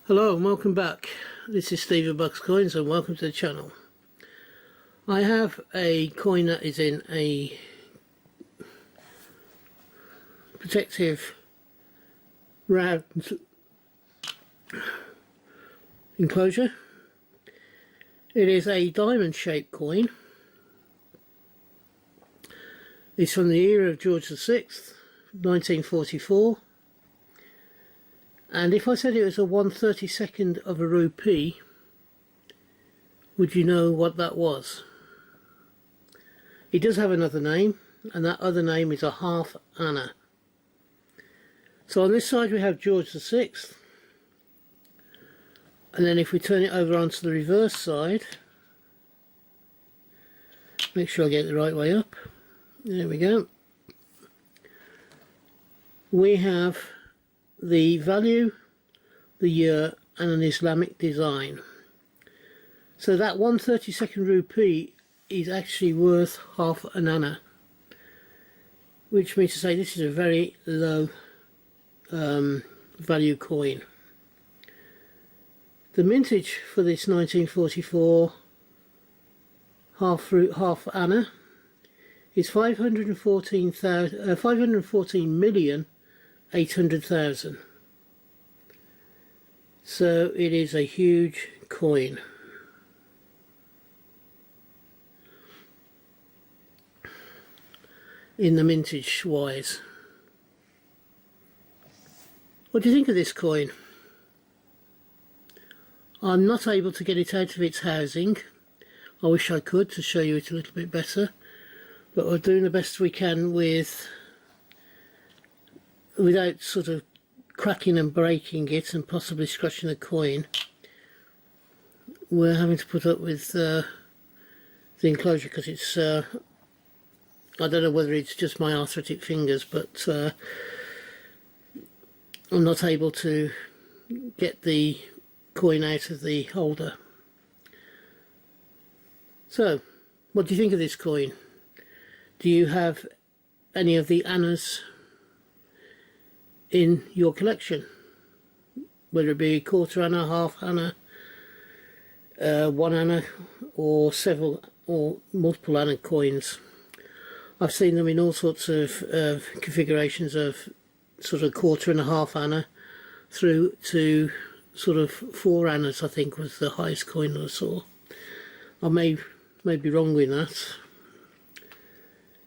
Hello and welcome back. This is Steve of Bucks Coins and welcome to the channel. I have a coin that is in a protective round enclosure. It is a diamond shaped coin. It's from the era of George VI, 1944. And if I said it was a 1/32 of a rupee, would you know what that was? It does have another name, and that other name is a half anna. So on this side we have George VI, and then if we turn it over onto the reverse side, make sure I get it the right way up, there we go, we have the value, the year, and an Islamic design. So that 1/32 rupee is actually worth half an anna, which means to say this is a very low value coin. The mintage for this 1944 half anna is 514,800,000. So it is a huge coin. In the mintage wise. What do you think of this coin? I'm not able to get it out of its housing. I wish I could to show you it a little bit better, but we're doing the best we can without sort of cracking and breaking it and possibly scratching the coin. We're having to put up with the enclosure because it's I don't know whether it's just my arthritic fingers, but I'm not able to get the coin out of the holder. So what do you think of this coin? Do you have any of the annas in your collection, whether it be quarter anna, half anna, 1 anna, or several or multiple anna coins? I've seen them in all sorts of configurations of sort of quarter and a half anna through to sort of 4 annas, I think was the highest coin I saw. I may be wrong with that.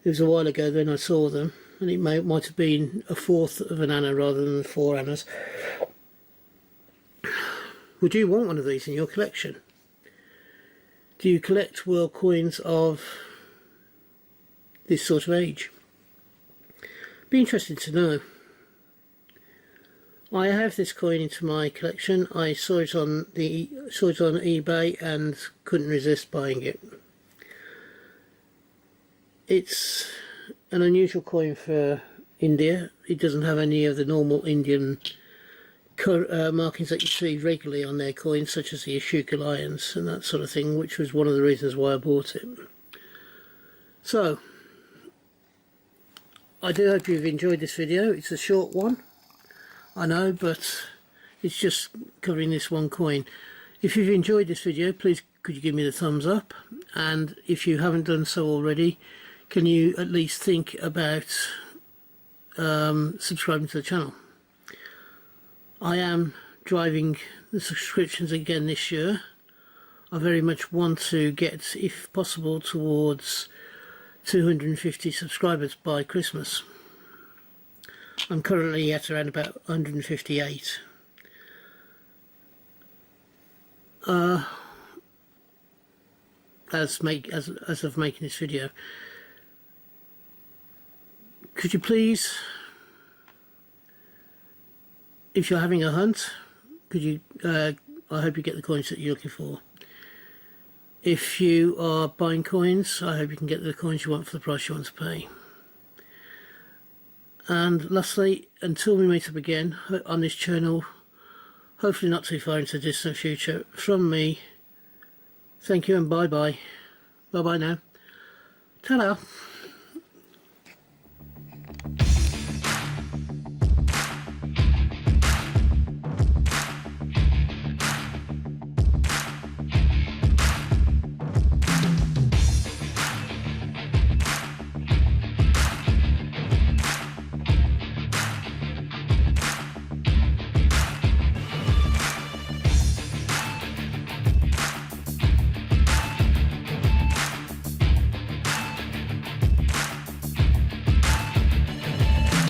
It was a while ago when I saw them, and it might have been a 1/4 of an anna rather than 4 annas. Would you want one of these in your collection? Do you collect world coins of this sort of age? Be interested to know. I have this coin into my collection. I saw it on eBay and couldn't resist buying it. It's an unusual coin for India. It doesn't have any of the normal Indian markings that you see regularly on their coins, such as the Ashoka lions and that sort of thing, which was one of the reasons why I bought it. So I do hope you've enjoyed this video. It's a short one, I know, but it's just covering this one coin. If you've enjoyed this video, please could you give me the thumbs up, and if you haven't done so already, can you at least think about subscribing to the channel. I am driving the subscriptions again this year. I very much want to get, if possible, towards 250 subscribers by Christmas. I'm currently at around about 158. As of making this video, could you please, if you're having a hunt, could you I hope you get the coins that you're looking for. If you are buying coins, I hope you can get the coins you want for the price you want to pay. And lastly, until we meet up again on this channel, hopefully not too far into the distant future, from me, thank you and bye bye. Bye bye now. Ta-da.